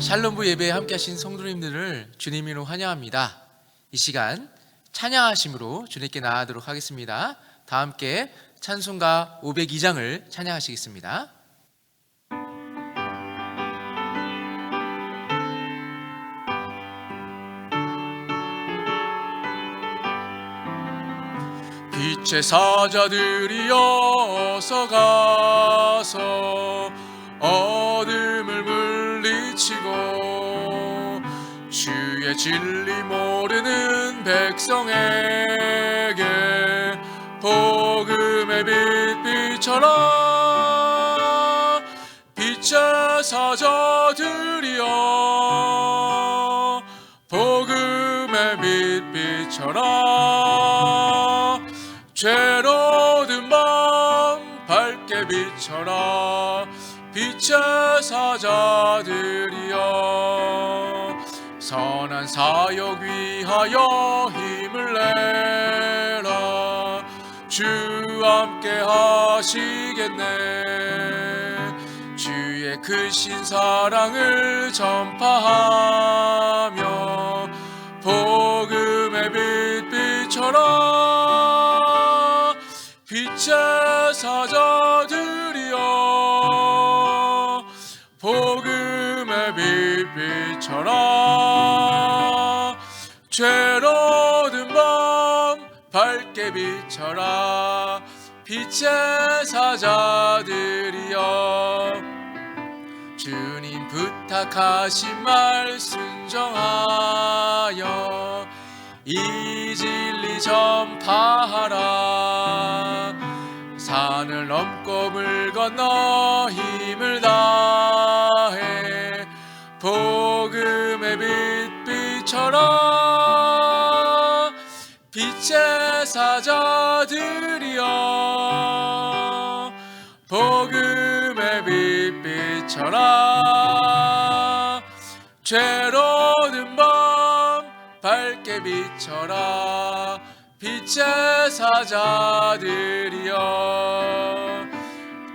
샬롬부 예배에 함께 하신 성도님들을 주님으로 환영합니다. 이 시간 찬양하심으로 주님께 나아가도록 하겠습니다. 다 함께 찬송가 502장을 찬양하시겠습니다. 빛의 사자들이 어서 가서 어둠을 물리치고 주의 진리 모르는 백성에게 복음의 빛 비춰라. 빛의 사자들이여 복음의 빛 비춰라. 죄로 든 밤 밝게 비춰라. 빛의 사자들이여 선한 사역 위하여 힘을 내라. 주 함께 하시겠네. 주의 크신 사랑을 전파하며 복음의 빛 비춰라. 빛의 사자들이여 복음의 빛 비춰라. 죄로 든 밤 밝게 비춰라. 빛의 사자들이여 주님 부탁하신 말 순종하여 이 진리 전파하라. 산을 넘고 물 건너 힘을 다해 복음의 빛 비춰라. 빛의 사자들이여 복음의 빛 비춰라. 죄로 든 밤 밝게 비춰라. 빛의 사자들이여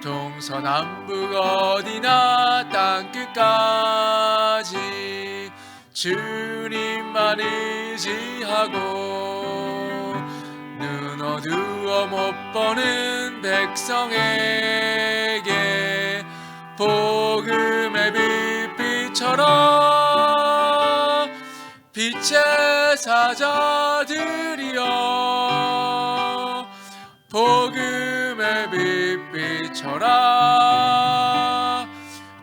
동서남북 어디나 땅끝까지 주님만 의지하고 눈 어두워 못 보는 백성에게 복음의 빛 비춰라. 빛의 사자들이여 복음의 빛 비춰라.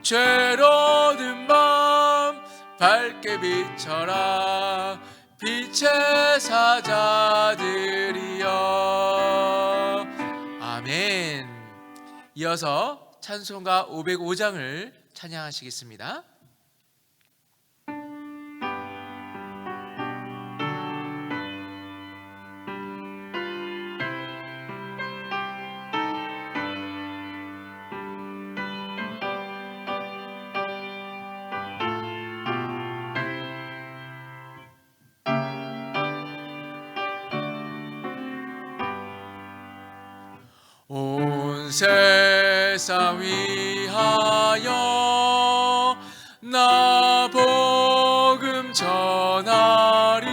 죄로 든 밤 밝게 비춰라. 빛의 사자들이여. 아멘. 이어서 찬송가 505장을 찬양하시겠습니다. 온 세상 위하여 나 복음 전하리.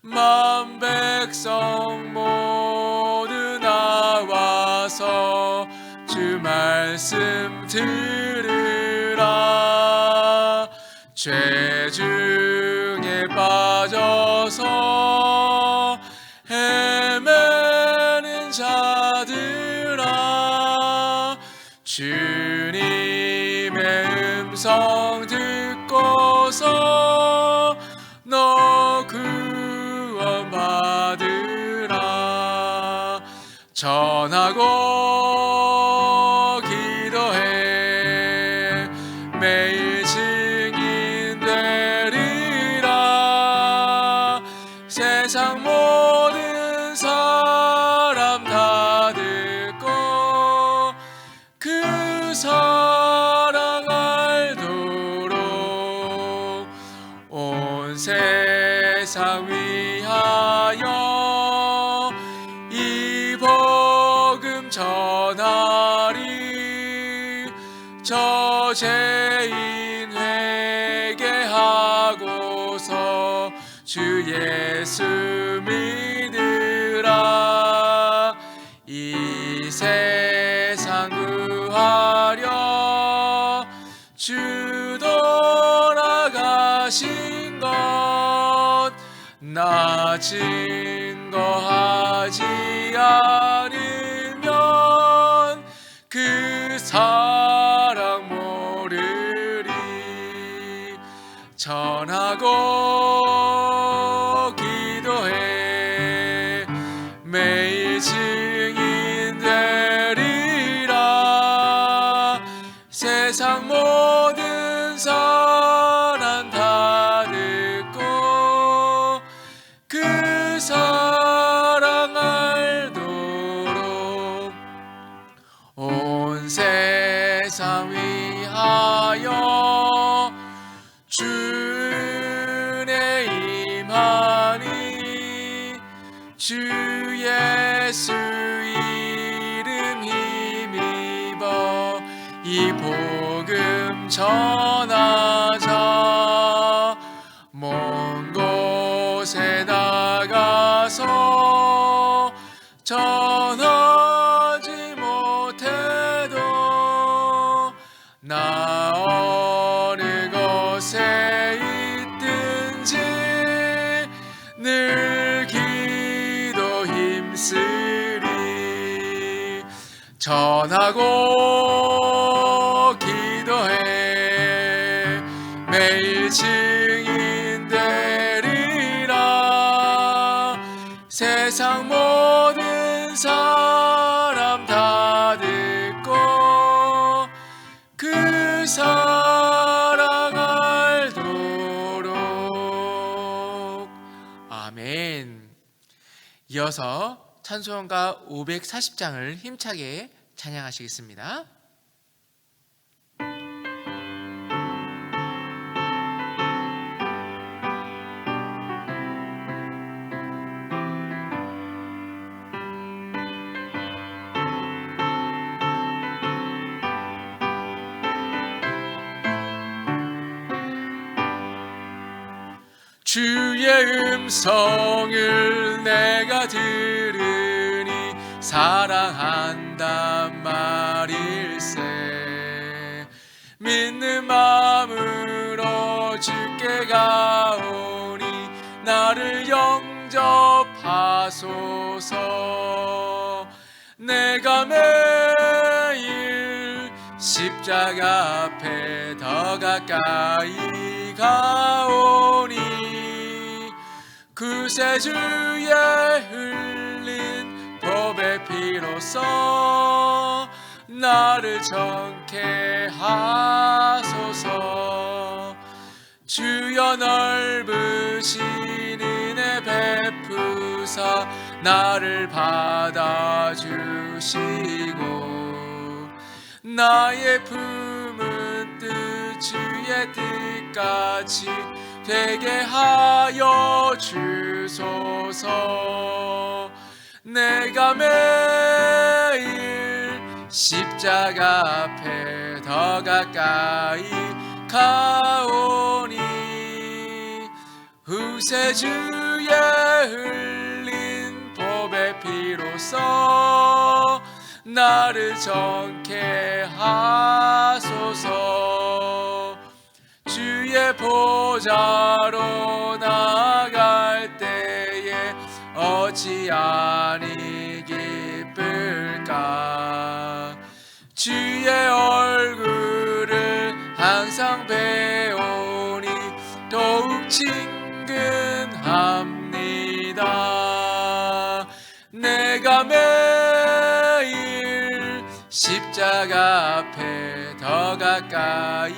만 백성 모두 나와서 주 말씀 들으라. 죄 중에 빠져서 자들아 주님의 음성 듣고서 너 구원 받으라. 전하고 기도해 매일 증인 되리라. 세상 모든 사람 다 듣고 그 사랑 알도록 온 세상 위하여 이 복음 전하리. 저 죄인 주 예수 믿으라. 이 세상 구하려 주 돌아가신 것 나 증거하지 않으면 그 사랑 모르리. 전하고 기도해 매일 증인 되리라. 세상 모든 사람 다 듣고 그 사랑 알도록 온 세상 위하여 주 은혜 임하니 주 예수 이름 힘입어 이 복음 전하자. 먼 곳에 나가서 전하지 못해도 나 어느 곳에 있든지 늘 기도 힘쓰리. 전하고 기도해 매일 증인 되리라. 세상 모든 사람 다 듣고 그 사랑 알도록. 아멘. 이어서 찬송가 540장을 힘차게 찬양하시겠습니다. 주의 음성을 내가 들으니 사랑한단 말일세. 믿는 마음으로 주께 가오니 나를 영접하소서. 내가 매일 십자가 앞에 더 가까이 가오니 구세주의 흘린 법의 피로써 나를 정케 하소서. 주여 넓으신 은혜 베푸사 나를 받아주시고 나의 품은 뜻 주의 뜻같이 되게 하여 주소서. 내가 매일 십자가 앞에 더 가까이 가오니 구세주의 흘린 법의 피로써 나를 정케 하소서. 주의 보좌로 나아갈 때에 어찌 아니 기쁠까. 주의 얼굴을 항상 배우니 더욱 친근합니다. 내가 매일 십자가 앞에 더 가까이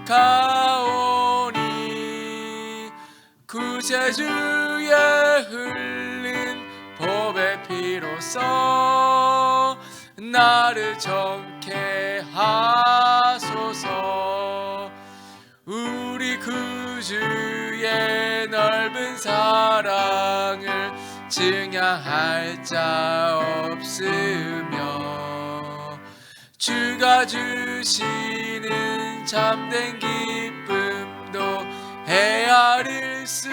가오니 구세주의 흘린 법의 피로써 나를 정케 하소서. 우리 구주의 넓은 사랑을 증야할 자 없으며 주가 주시는 참된 기쁨도 헤아릴 가릴 수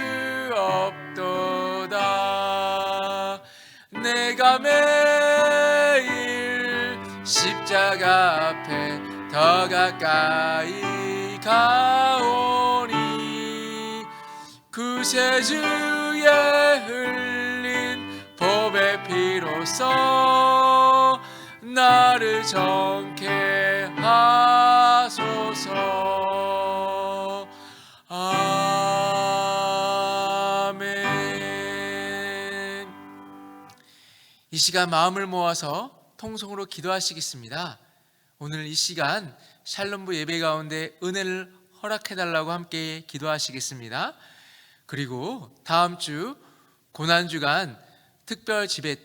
없도다. 내가 매일 십자가 앞에 더 가까이 가오니 구세주의 흘린 보배 피로써 나를 정케 하소서. 아멘. 이 시간 마음을 모아서 통성으로 기도하시겠습니다. 오늘 이 시간 샬롬부 예배 가운데 은혜를 허락해달라고 함께 기도하시겠습니다. 그리고 다음 주 고난주간 특별 집회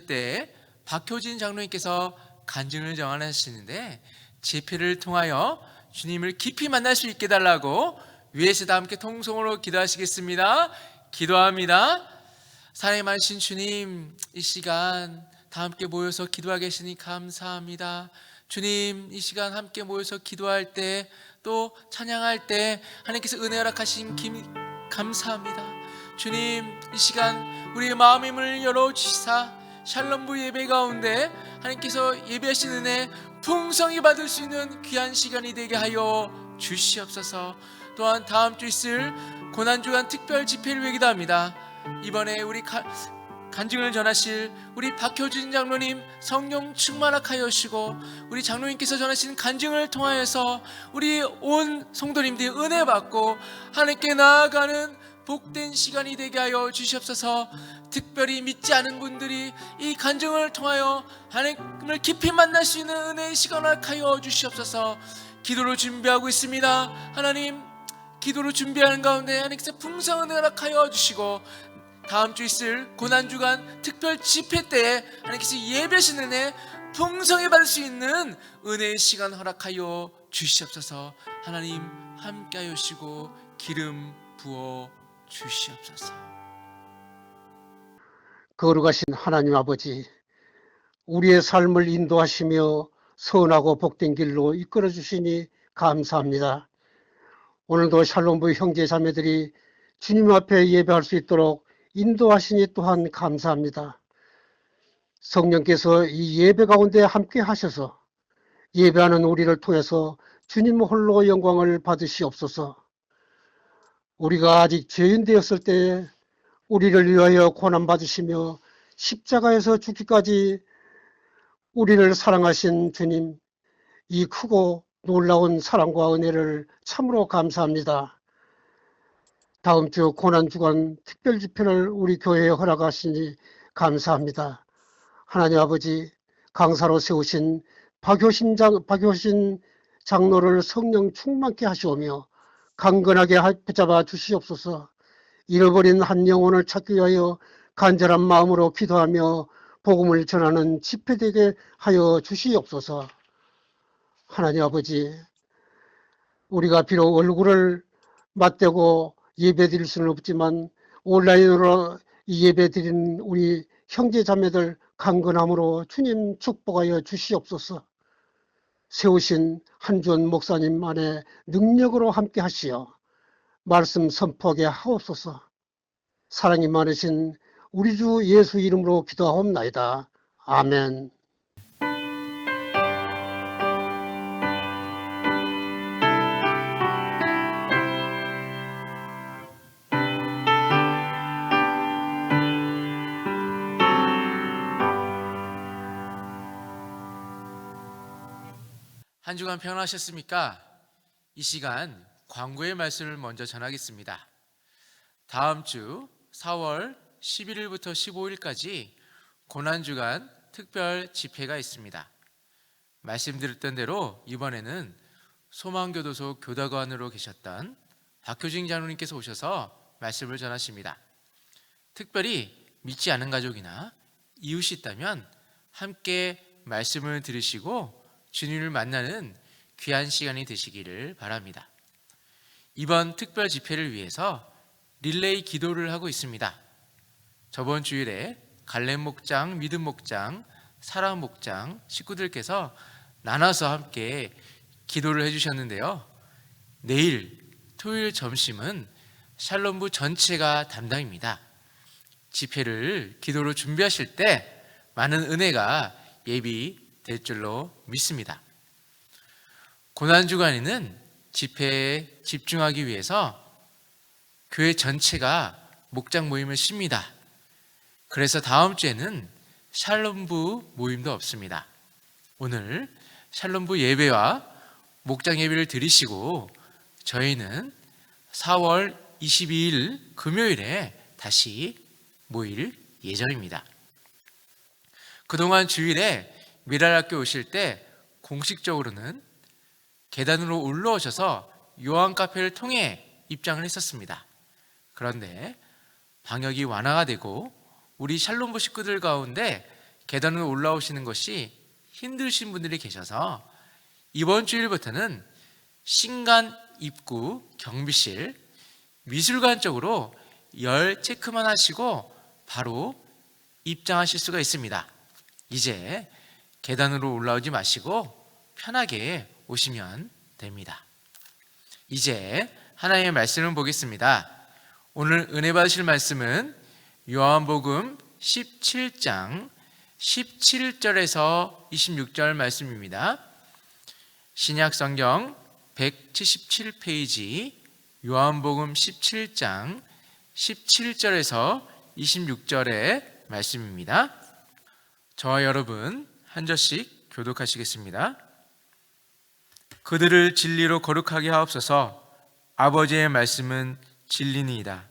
때 박효진 장로님께서 간증을 전하시는데 집회를 통하여 주님을 깊이 만날 수 있게 달라고 위에서 다 함께 통성으로 기도하시겠습니다. 기도합니다. 사랑이 많으신 주님, 이 시간 다 함께 모여서 기도하게 하시니 감사합니다. 주님, 이 시간 함께 모여서 기도할 때 또 찬양할 때 하나님께서 은혜 허락하신 감사합니다. 주님, 이 시간 우리의 마음의 문을 열어주시사 샬롬부 예배 가운데 하나님께서 예배하신 은혜 풍성히 받을 수 있는 귀한 시간이 되게 하여 주시옵소서. 또한 다음 주 있을 고난주간 특별 집회를 위해 기도합니다. 이번에 우리 간증을 전하실 우리 박효진 장로님 성령 충만하여 하시고 우리 장로님께서 전하신 간증을 통하여서 우리 온 성도님들이 은혜 받고 하나님께 나아가는 복된 시간이 되게 하여 주시옵소서. 특별히 믿지 않은 분들이 이 간증을 통하여 하나님을 깊이 만날 수 있는 은혜의 시간을 하여 주시옵소서. 기도로 준비하고 있습니다. 하나님, 기도로 준비하는 가운데 하나님께서 풍성한 은혜를 하여 주시고 다음 주 있을 고난주간 특별 집회 때에 하나님께서 예배하신 은혜 풍성히 받을 수 있는 은혜의 시간 허락하여 주시옵소서. 하나님 함께하여 주시고 기름 부어 주시옵소서. 거룩하신 하나님 아버지, 우리의 삶을 인도하시며 선하고 복된 길로 이끌어 주시니 감사합니다. 오늘도 샬롬부 형제 자매들이 주님 앞에 예배할 수 있도록 인도하시니 또한 감사합니다. 성령께서 이 예배 가운데 함께 하셔서 예배하는 우리를 통해서 주님 홀로 영광을 받으시옵소서. 우리가 아직 죄인 되었을 때에 우리를 위하여 고난받으시며 십자가에서 죽기까지 우리를 사랑하신 주님, 이 크고 놀라운 사랑과 은혜를 참으로 감사합니다. 다음 주 고난주간 특별집회를 우리 교회에 허락하시니 감사합니다. 하나님 아버지, 강사로 세우신 박효신 장로를 성령 충만케 하시오며 강건하게 붙잡아 주시옵소서. 잃어버린 한 영혼을 찾기 위하여 간절한 마음으로 기도하며 복음을 전하는 집회되게 하여 주시옵소서. 하나님 아버지, 우리가 비록 얼굴을 맞대고 예배드릴 수는 없지만 온라인으로 예배드리는 우리 형제 자매들 강건함으로 주님 축복하여 주시옵소서. 세우신 한준 목사님 안에 능력으로 함께 하시어 말씀 선포하게 하옵소서. 사랑이 많으신 우리 주 예수 이름으로 기도하옵나이다. 아멘. 한 주간 평안하셨습니까? 이 시간 광고의 말씀을 먼저 전하겠습니다. 다음 주 4월 11일부터 15일까지 고난주간 특별 집회가 있습니다. 말씀드렸던 대로 이번에는 소망교도소 교다관으로 계셨던 박효진 장로님께서 오셔서 말씀을 전하십니다. 특별히 믿지 않은 가족이나 이웃이 있다면 함께 말씀을 들으시고 주님을 만나는 귀한 시간이 되시기를 바랍니다. 이번 특별 집회를 위해서 릴레이 기도를 하고 있습니다. 저번 주일에 갈렙 목장, 믿음 목장, 사라 목장 식구들께서 나눠서 함께 기도를 해주셨는데요. 내일 토요일 점심은 샬롬부 전체가 담당입니다. 집회를 기도로 준비하실 때 많은 은혜가 예비될 줄로 믿습니다. 고난주간에는 집회에 집중하기 위해서 교회 전체가 목장 모임을 쉽니다. 그래서 다음 주에는 샬롬부 모임도 없습니다. 오늘 샬롬부 예배와 목장 예배를 드리시고 저희는 4월 22일 금요일에 다시 모일 예정입니다. 그동안 주일에 미랄학교 오실 때 공식적으로는 계단으로 올라오셔서 요한 카페를 통해 입장을 했었습니다. 그런데 방역이 완화가 되고 우리 샬롬부 식구들 가운데 계단으로 올라오시는 것이 힘드신 분들이 계셔서 이번 주일부터는 신간 입구 경비실 미술관 쪽으로 열 체크만 하시고 바로 입장하실 수가 있습니다. 이제 계단으로 올라오지 마시고 편하게 오시면 됩니다. 이제 하나님의 말씀을 보겠습니다. 오늘 은혜 받으실 말씀은 요한복음 17장 17절에서 26절 말씀입니다. 신약성경 177페이지 요한복음 17장 17절에서 26절의 말씀입니다. 저와 여러분 한 절씩 교독하시겠습니다. 그들을 진리로 거룩하게 하옵소서. 아버지의 말씀은 진리니이다.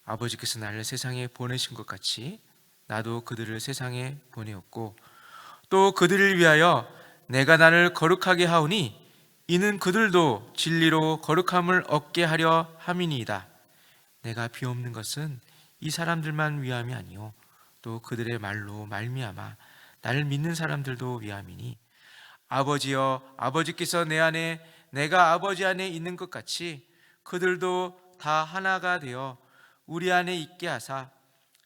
아버지께서 나를 세상에 보내신 것 같이 나도 그들을 세상에 보내었고 또 그들을 위하여 내가 나를 거룩하게 하오니 이는 그들도 진리로 거룩함을 얻게 하려 함이니이다. 내가 비옵는 것은 이 사람들만 위함이 아니요 또 그들의 말로 말미암아 나를 믿는 사람들도 위함이니 아버지여 아버지께서 내 안에 내가 아버지 안에 있는 것 같이 그들도 다 하나가 되어 우리 안에 있게 하사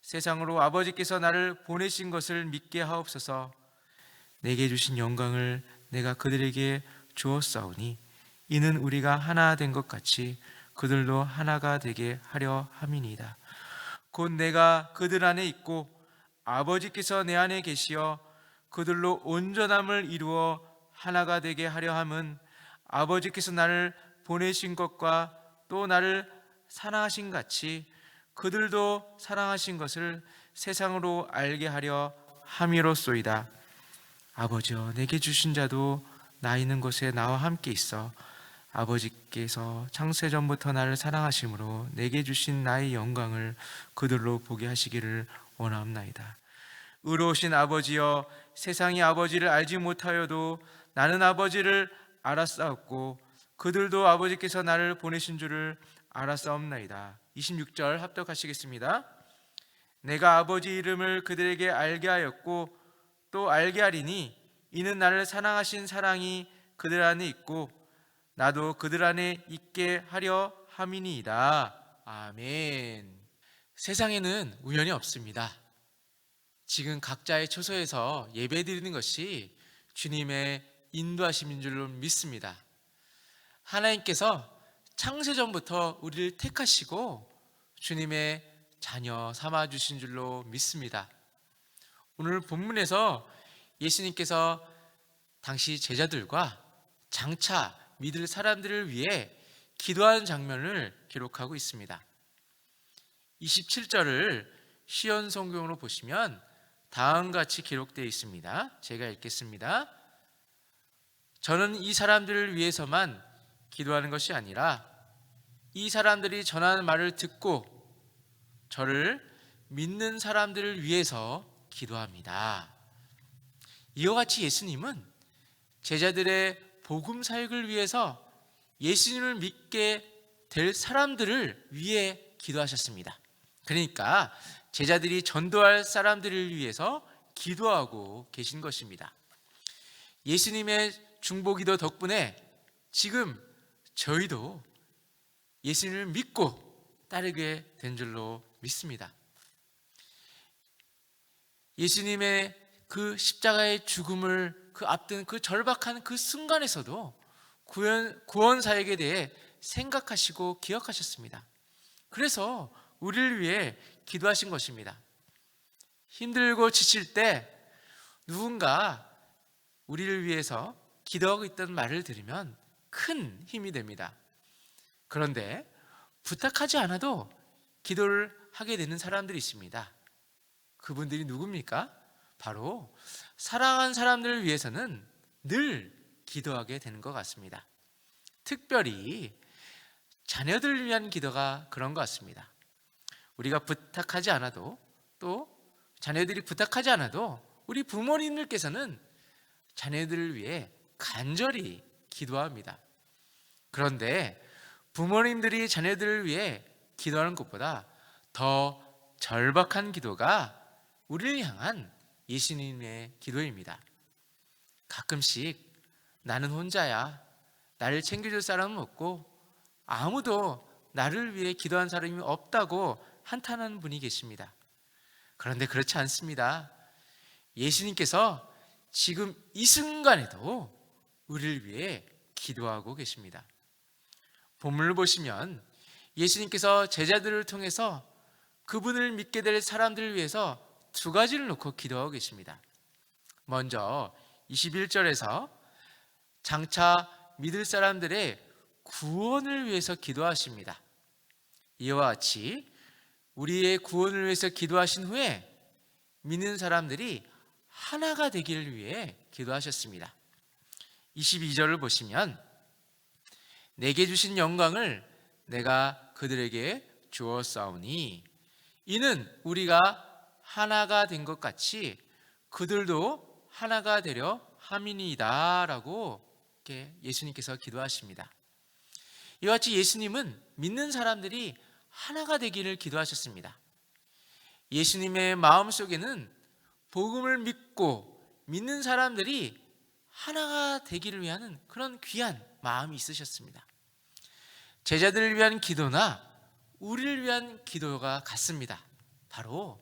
세상으로 아버지께서 나를 보내신 것을 믿게 하옵소서. 내게 주신 영광을 내가 그들에게 주었사오니 이는 우리가 하나 된 것 같이 그들도 하나가 되게 하려 함이니이다. 곧 내가 그들 안에 있고 아버지께서 내 안에 계시어 그들로 온전함을 이루어 하나가 되게 하려 함은 아버지께서 나를 보내신 것과 또 나를 사랑하신 같이 그들도 사랑하신 것을 세상으로 알게 하려 함이로소이다. 아버지여 내게 주신 자도 나 있는 곳에 나와 함께 있어 아버지께서 창세전부터 나를 사랑하심으로 내게 주신 나의 영광을 그들로 보게 하시기를 원하옵나이다. 의로우신 아버지여 세상이 아버지를 알지 못하여도 나는 아버지를 알았사옵고 그들도 아버지께서 나를 보내신 줄을 알았사옵나이다. 26절 합독하시겠습니다. 내가 아버지 이름을 그들에게 알게 하였고 또 알게 하리니 이는 나를 사랑하신 사랑이 그들 안에 있고 나도 그들 안에 있게 하려 함이니이다. 아멘. 세상에는 우연이 없습니다. 지금 각자의 처소에서 예배드리는 것이 주님의 인도하심인 줄로 믿습니다. 하나님께서 창세전부터 우리를 택하시고 주님의 자녀 삼아주신 줄로 믿습니다. 오늘 본문에서 예수님께서 당시 제자들과 장차 믿을 사람들을 위해 기도하는 장면을 기록하고 있습니다. 27절을 시연 성경으로 보시면 다음과 같이 기록되어 있습니다. 제가 읽겠습니다. 저는 이 사람들을 위해서만 기도하는 것이 아니라 이 사람들이 전하는 말을 듣고 저를 믿는 사람들을 위해서 기도합니다. 이와 같이 예수님은 제자들의 복음 사역을 위해서 예수님을 믿게 될 사람들을 위해 기도하셨습니다. 그러니까 제자들이 전도할 사람들을 위해서 기도하고 계신 것입니다. 예수님의 중보기도 덕분에 지금 저희도 예수님을 믿고 따르게 된 줄로 믿습니다. 예수님의 그 십자가의 죽음을 앞둔 그 절박한 그 순간에서도 구원 사역에 대해 생각하시고 기억하셨습니다. 그래서 우리를 위해 기도하신 것입니다. 힘들고 지칠 때 누군가 우리를 위해서 기도하고 있다는 말을 들으면 큰 힘이 됩니다. 그런데 부탁하지 않아도 기도를 하게 되는 사람들이 있습니다. 그분들이 누굽니까? 바로 사랑하는 사람들을 위해서는 늘 기도하게 되는 것 같습니다. 특별히 자녀들을 위한 기도가 그런 것 같습니다. 우리가 부탁하지 않아도, 또 자녀들이 부탁하지 않아도 우리 부모님들께서는 자녀들을 위해 간절히 기도합니다. 그런데 부모님들이 자녀들을 위해 기도하는 것보다 더 절박한 기도가 우리를 향한 예수님의 기도입니다. 가끔씩 나는 혼자야, 나를 챙겨줄 사람은 없고 아무도 나를 위해 기도한 사람이 없다고 한탄하는 분이 계십니다. 그런데 그렇지 않습니다. 예수님께서 지금 이 순간에도 우리를 위해 기도하고 계십니다. 본문을 보시면 예수님께서 제자들을 통해서 그분을 믿게 될 사람들을 위해서 두 가지를 놓고 기도하고 계십니다. 먼저 21절에서 장차 믿을 사람들의 구원을 위해서 기도하십니다. 이와 같이 우리의 구원을 위해서 기도하신 후에 믿는 사람들이 하나가 되기를 위해 기도하셨습니다. 22절을 보시면 내게 주신 영광을 내가 그들에게 주었사오니 이는 우리가 하나가 된 것 같이 그들도 하나가 되려 함이니이다 라고 예수님께서 기도하십니다. 이와 같이 예수님은 믿는 사람들이 하나가 되기를 기도하셨습니다. 예수님의 마음속에는 복음을 믿고 믿는 사람들이 하나가 되기를 위한 그런 귀한 마음이 있으셨습니다. 제자들을 위한 기도나 우리를 위한 기도가 같습니다. 바로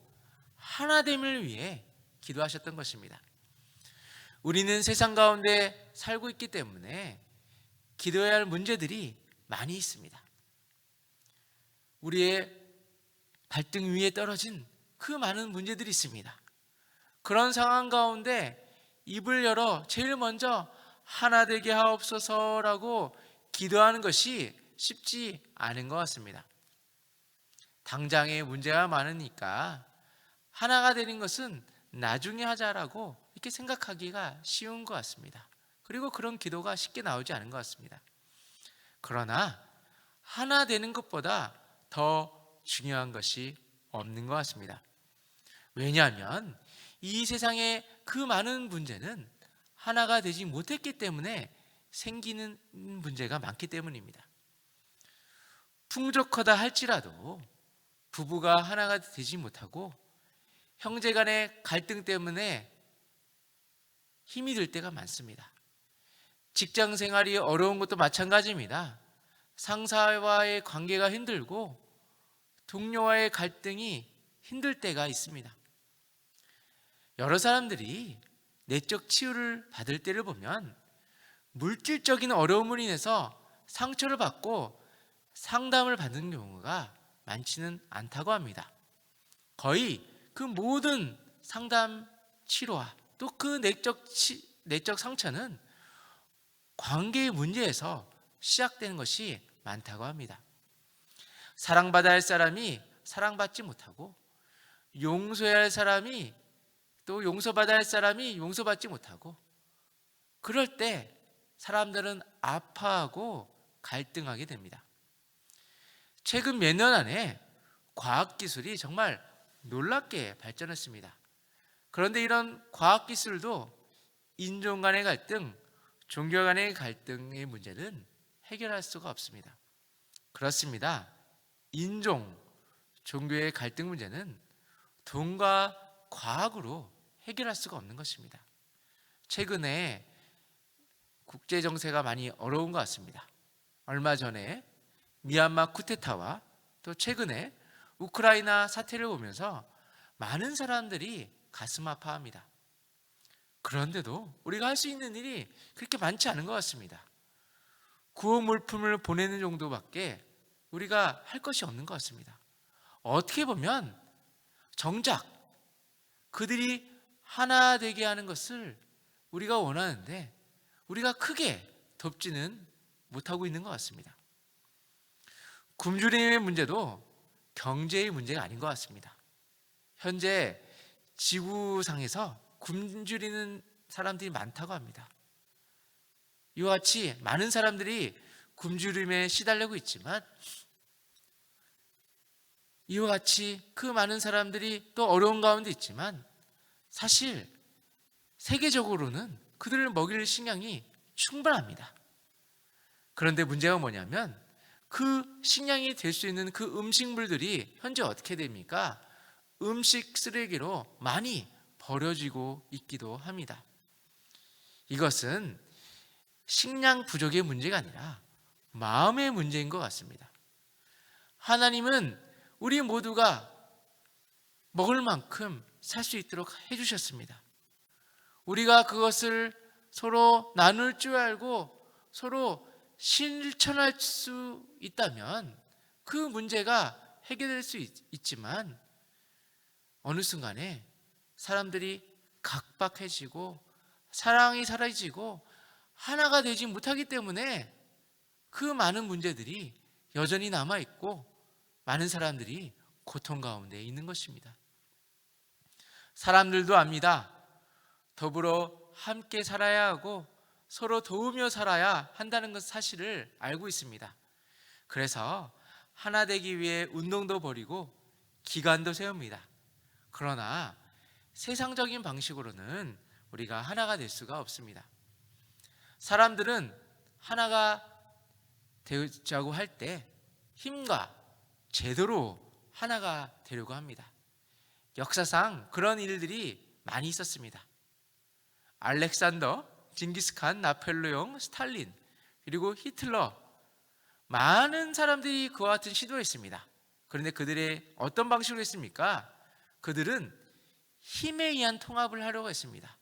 하나됨을 위해 기도하셨던 것입니다. 우리는 세상 가운데 살고 있기 때문에 기도해야 할 문제들이 많이 있습니다. 우리의 발등 위에 떨어진 그 많은 문제들이 있습니다. 그런 상황 가운데 입을 열어 제일 먼저 하나 되게 하옵소서라고 기도하는 것이 쉽지 않은 것 같습니다. 당장에 문제가 많으니까 하나가 되는 것은 나중에 하자라고 이렇게 생각하기가 쉬운 것 같습니다. 그리고 그런 기도가 쉽게 나오지 않은 것 같습니다. 그러나 하나 되는 것보다 더 중요한 것이 없는 것 같습니다. 왜냐하면 이 세상의 그 많은 문제는 하나가 되지 못했기 때문에 생기는 문제가 많기 때문입니다. 풍족하다 할지라도 부부가 하나가 되지 못하고 형제 간의 갈등 때문에 힘이 들 때가 많습니다. 직장 생활이 어려운 것도 마찬가지입니다. 상사와의 관계가 힘들고 동료와의 갈등이 힘들 때가 있습니다. 여러 사람들이 내적 치유를 받을 때를 보면 물질적인 어려움으로 인해서 상처를 받고 상담을 받는 경우가 많지는 않다고 합니다. 거의 그 모든 상담 치료와 또 그 내적 상처는 관계의 문제에서 시작되는 것이 많다고 합니다. 사랑받아야 할 사람이 사랑받지 못하고 용서해야 할 사람이 또 용서받아야 할 사람이 용서받지 못하고 그럴 때 사람들은 아파하고 갈등하게 됩니다. 최근 몇 년 안에 과학기술이 정말 놀랍게 발전했습니다. 그런데 이런 과학기술도 인종 간의 갈등, 종교 간의 갈등의 문제는 해결할 수가 없습니다. 그렇습니다. 인종, 종교의 갈등 문제는 돈과 과학으로 해결할 수가 없는 것입니다. 최근에 국제 정세가 많이 어려운 것 같습니다. 얼마 전에 미얀마 쿠데타와 또 최근에 우크라이나 사태를 보면서 많은 사람들이 가슴 아파합니다. 그런데도 우리가 할 수 있는 일이 그렇게 많지 않은 것 같습니다. 구호 물품을 보내는 정도밖에 우리가 할 것이 없는 것 같습니다. 어떻게 보면 정작 그들이 하나 되게 하는 것을 우리가 원하는데 우리가 크게 돕지는 못하고 있는 것 같습니다. 굶주림의 문제도 경제의 문제가 아닌 것 같습니다. 현재 지구상에서 굶주리는 사람들이 많다고 합니다. 이와 같이 많은 사람들이 굶주림에 시달리고 있지만 이와 같이 그 많은 사람들이 또 어려운 가운데 있지만 사실 세계적으로는 그들을 먹일 식량이 충분합니다. 그런데 문제가 뭐냐면 그 식량이 될 수 있는 그 음식물들이 현재 어떻게 됩니까? 음식 쓰레기로 많이 버려지고 있기도 합니다. 이것은 식량 부족의 문제가 아니라 마음의 문제인 것 같습니다. 하나님은 우리 모두가 먹을 만큼 살 수 있도록 해주셨습니다. 우리가 그것을 서로 나눌 줄 알고 서로 실천할 수 있다면 그 문제가 해결될 수 있지만 어느 순간에 사람들이 각박해지고 사랑이 사라지고 하나가 되지 못하기 때문에 그 많은 문제들이 여전히 남아있고 많은 사람들이 고통 가운데 있는 것입니다. 사람들도 압니다. 더불어 함께 살아야 하고 서로 도우며 살아야 한다는 것 사실을 알고 있습니다. 그래서 하나 되기 위해 운동도 벌이고 기간도 세웁니다. 그러나 세상적인 방식으로는 우리가 하나가 될 수가 없습니다. 사람들은 하나가 되자고 할 때 힘과 제도로 하나가 되려고 합니다. 역사상 그런 일들이 많이 있었습니다. 알렉산더, 징기스칸, 나폴레옹, 스탈린, 그리고 히틀러, 많은 사람들이 그와 같은 시도했습니다. 그런데 그들의 어떤 방식으로 했습니까? 그들은 힘에 의한 통합을 하려고 했습니다.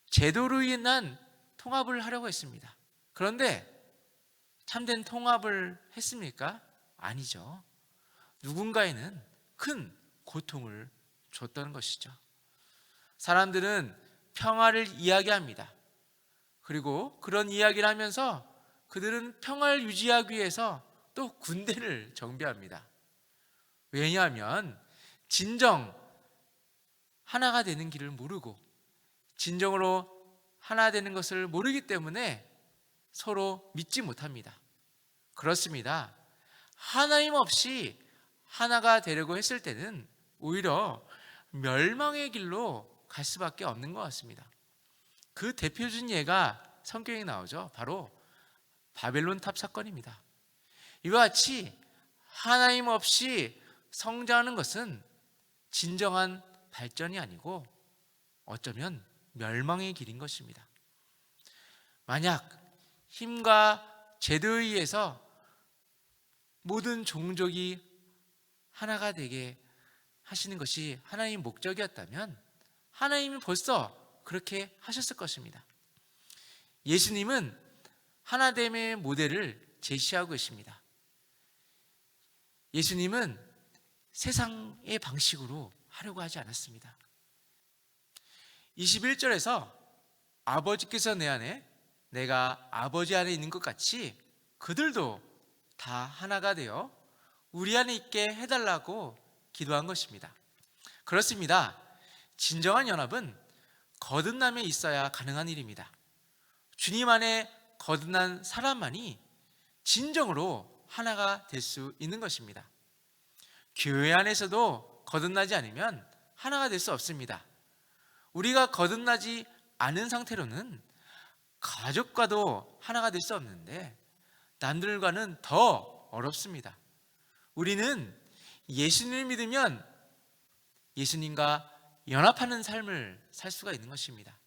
제도로 인한 통합을 하려고 했습니다. 그런데 참된 통합을 했습니까? 아니죠. 누군가에는 큰 고통을 줬다는 것이죠. 사람들은 평화를 이야기합니다. 그리고 그런 이야기를 하면서 그들은 평화를 유지하기 위해서 또 군대를 정비합니다. 왜냐하면 진정 하나가 되는 길을 모르고 진정으로 하나 되는 것을 모르기 때문에 서로 믿지 못합니다. 그렇습니다. 하나님 없이 하나가 되려고 했을 때는 오히려 멸망의 길로 갈 수밖에 없는 것 같습니다. 그 대표적인 예가 성경에 나오죠. 바로 바벨론 탑 사건입니다. 이와 같이 하나님 없이 성장하는 것은 진정한 발전이 아니고 어쩌면 멸망의 길인 것입니다. 만약 힘과 제도에 의해서 모든 종족이 하나가 되게 하시는 것이 하나님의 목적이었다면 하나님이 벌써 그렇게 하셨을 것입니다. 예수님은 하나됨의 모델을 제시하고 계십니다. 예수님은 세상의 방식으로 하려고 하지 않았습니다. 21절에서 아버지께서 내 안에 내가 아버지 안에 있는 것 같이 그들도 다 하나가 되어 우리 안에 있게 해달라고 기도한 것입니다. 그렇습니다. 진정한 연합은 거듭남에 있어야 가능한 일입니다. 주님 안에 거듭난 사람만이 진정으로 하나가 될 수 있는 것입니다. 교회 안에서도 거듭나지 않으면 하나가 될 수 없습니다. 우리가 거듭나지 않은 상태로는 가족과도 하나가 될 수 없는데 남들과는 더 어렵습니다. 우리는 예수님을 믿으면 예수님과 연합하는 삶을 살 수가 있는 것입니다.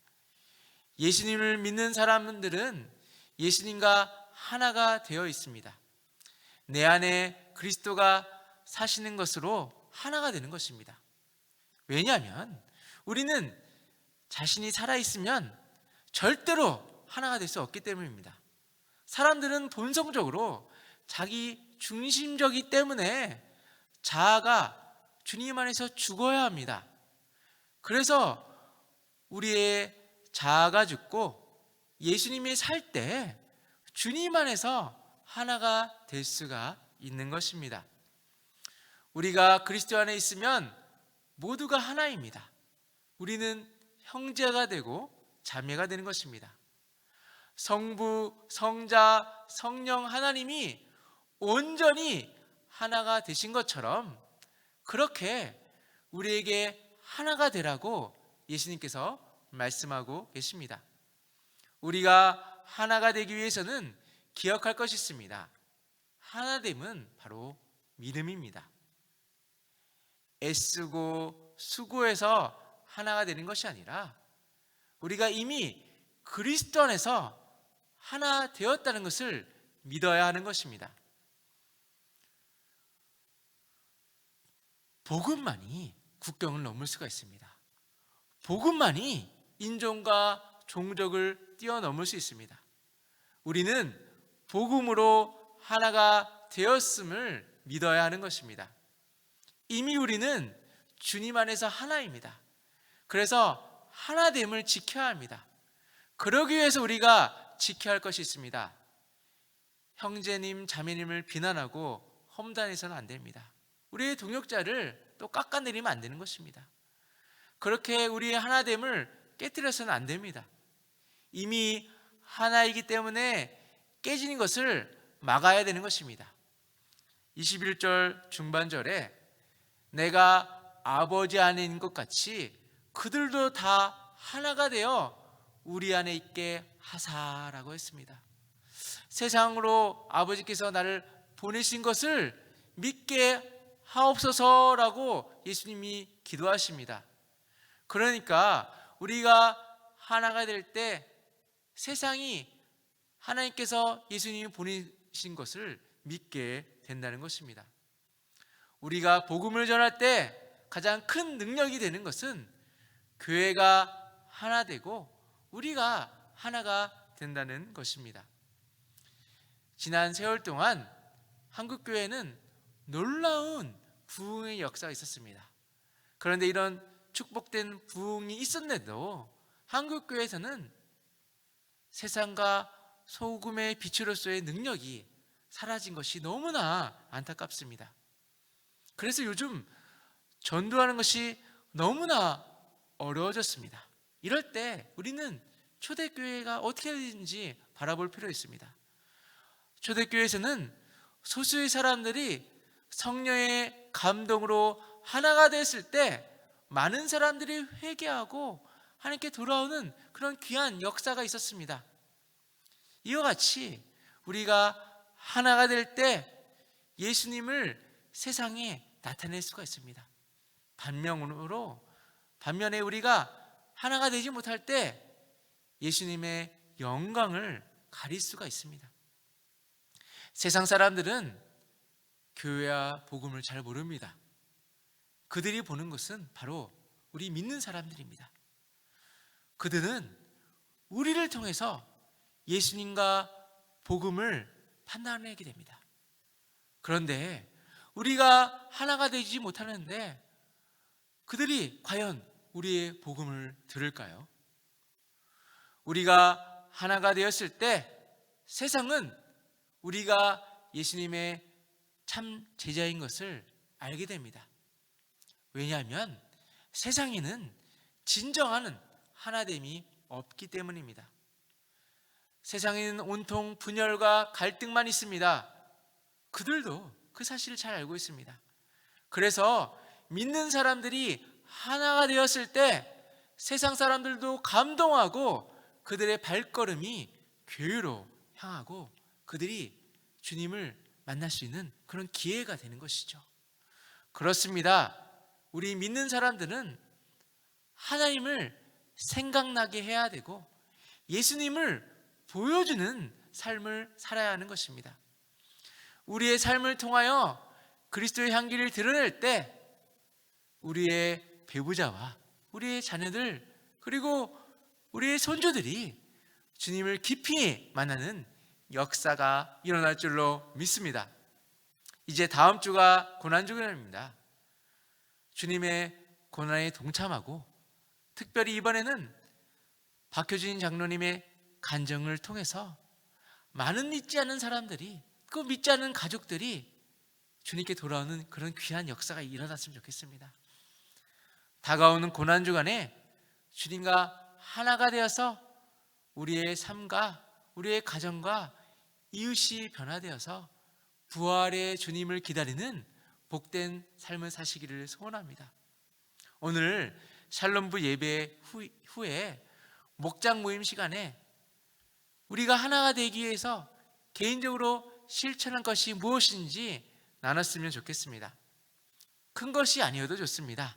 예수님을 믿는 사람들은 예수님과 하나가 되어 있습니다. 내 안에 그리스도가 사시는 것으로 하나가 되는 것입니다. 왜냐하면 우리는 자신이 살아있으면 절대로 하나가 될 수 없기 때문입니다. 사람들은 본성적으로 자기 중심적이기 때문에 자아가 주님 안에서 죽어야 합니다. 그래서 우리의 자아가 죽고 예수님이 살 때 주님 안에서 하나가 될 수가 있는 것입니다. 우리가 그리스도 안에 있으면 모두가 하나입니다. 우리는 형제가 되고 자매가 되는 것입니다. 성부, 성자, 성령 하나님이 온전히 하나가 되신 것처럼 그렇게 우리에게 하나가 되라고 예수님께서 말씀하고 계십니다. 우리가 하나가 되기 위해서는 기억할 것이 있습니다. 하나됨은 바로 믿음입니다. 애쓰고 수고해서 하나가 되는 것이 아니라 우리가 이미 그리스도 안에서 하나 되었다는 것을 믿어야 하는 것입니다. 복음만이 국경을 넘을 수가 있습니다. 복음만이 인종과 종족을 뛰어넘을 수 있습니다. 우리는 복음으로 하나가 되었음을 믿어야 하는 것입니다. 이미 우리는 주님 안에서 하나입니다. 그래서 하나됨을 지켜야 합니다. 그러기 위해서 우리가 지켜야 할 것이 있습니다. 형제님, 자매님을 비난하고 험담해서는 안 됩니다. 우리의 동역자를 또 깎아내리면 안 되는 것입니다. 그렇게 우리의 하나됨을 깨뜨려서는 안 됩니다. 이미 하나이기 때문에 깨지는 것을 막아야 되는 것입니다. 21절 중반절에 내가 아버지 안에 있는 것 같이 그들도 다 하나가 되어 우리 안에 있게 하사라고 했습니다. 세상으로 아버지께서 나를 보내신 것을 믿게 하옵소서라고 예수님이 기도하십니다. 그러니까 우리가 하나가 될 때 세상이 하나님께서 예수님이 보내신 것을 믿게 된다는 것입니다. 우리가 복음을 전할 때 가장 큰 능력이 되는 것은 교회가 하나 되고 우리가 하나가 된다는 것입니다. 지난 세월 동안 한국교회는 놀라운 부흥의 역사가 있었습니다. 그런데 이런 축복된 부흥이 있었는데도 한국교회에서는 세상과 소금의 빛으로서의 능력이 사라진 것이 너무나 안타깝습니다. 그래서 요즘 전도하는 것이 너무나 어려워졌습니다. 이럴 때 우리는 초대교회가 어떻게 되는지 바라볼 필요가 있습니다. 초대교회에서는 소수의 사람들이 성령의 감동으로 하나가 됐을 때 많은 사람들이 회개하고 하나님께 돌아오는 그런 귀한 역사가 있었습니다. 이와 같이 우리가 하나가 될 때 예수님을 세상에 나타낼 수가 있습니다. 반면에 우리가 하나가 되지 못할 때 예수님의 영광을 가릴 수가 있습니다. 세상 사람들은 교회와 복음을 잘 모릅니다. 그들이 보는 것은 바로 우리 믿는 사람들입니다. 그들은 우리를 통해서 예수님과 복음을 판단하게 됩니다. 그런데 우리가 하나가 되지 못하는데 그들이 과연 우리의 복음을 들을까요? 우리가 하나가 되었을 때 세상은 우리가 예수님의 참 제자인 것을 알게 됩니다. 왜냐하면 세상에는 진정한 하나됨이 없기 때문입니다. 세상에는 온통 분열과 갈등만 있습니다. 그들도 그 사실을 잘 알고 있습니다. 그래서 믿는 사람들이 하나가 되었을 때 세상 사람들도 감동하고 그들의 발걸음이 교회로 향하고 그들이 주님을 만날 수 있는 그런 기회가 되는 것이죠. 그렇습니다. 우리 믿는 사람들은 하나님을 생각나게 해야 되고 예수님을 보여주는 삶을 살아야 하는 것입니다. 우리의 삶을 통하여 그리스도의 향기를 드러낼 때 우리의 배우자와 우리의 자녀들 그리고 우리의 손주들이 주님을 깊이 만나는 역사가 일어날 줄로 믿습니다. 이제 다음 주가 고난주간입니다. 주님의 고난에 동참하고 특별히 이번에는 박효진 장로님의 간증을 통해서 많은 믿지 않는 사람들이, 그 믿지 않는 가족들이 주님께 돌아오는 그런 귀한 역사가 일어났으면 좋겠습니다. 다가오는 고난주간에 주님과 하나가 되어서 우리의 삶과 우리의 가정과 이웃이 변화되어서 부활의 주님을 기다리는 복된 삶을 사시기를 소원합니다. 오늘 샬롬부 예배 후에 목장 모임 시간에 우리가 하나가 되기 위해서 개인적으로 실천할 것이 무엇인지 나눴으면 좋겠습니다. 큰 것이 아니어도 좋습니다.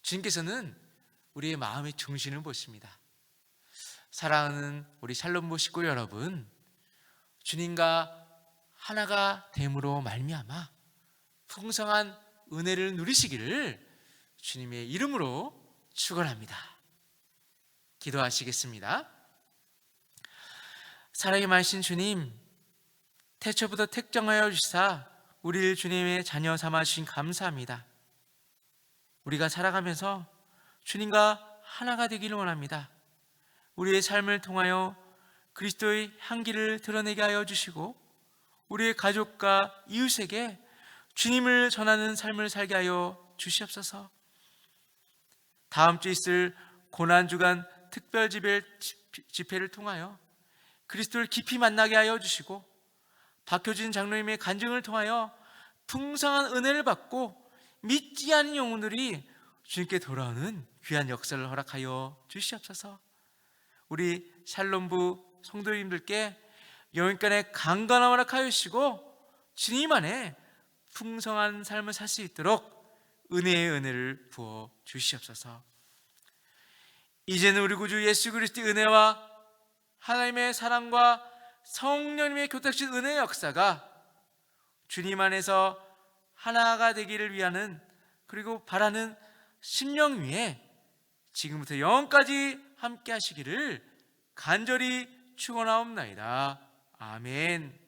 주님께서는 우리의 마음의 중심을 보십니다. 사랑하는 우리 샬롬부 식구 여러분, 주님과 하나가 됨으로 말미암아 풍성한 은혜를 누리시기를 주님의 이름으로 축원합니다. 기도하시겠습니다. 사랑이 많으신 주님, 태초부터 택정하여 주시사 우리를 주님의 자녀 삼아 주신 감사합니다. 우리가 살아가면서 주님과 하나가 되기를 원합니다. 우리의 삶을 통하여 그리스도의 향기를 드러내게 하여 주시고 우리의 가족과 이웃에게 주님을 전하는 삶을 살게 하여 주시옵소서. 다음 주 있을 고난주간 특별 집회를 통하여 그리스도를 깊이 만나게 하여 주시고 박효진 장로님의 간증을 통하여 풍성한 은혜를 받고 믿지 않은 영혼들이 주님께 돌아오는 귀한 역사를 허락하여 주시옵소서. 우리 샬롬부 성도님들께 영혼간의 강건함을 허락하여 주시고 주님 안에 풍성한 삶을 살 수 있도록 은혜의 은혜를 부어 주시옵소서. 이제는 우리 구주 예수 그리스도의 은혜와 하나님의 사랑과 성령님의 교통하신 은혜의 역사가 주님 안에서 하나가 되기를 위하는, 그리고 바라는 심령 위에 지금부터 영원까지 함께 하시기를 간절히 축원하옵나이다. 아멘.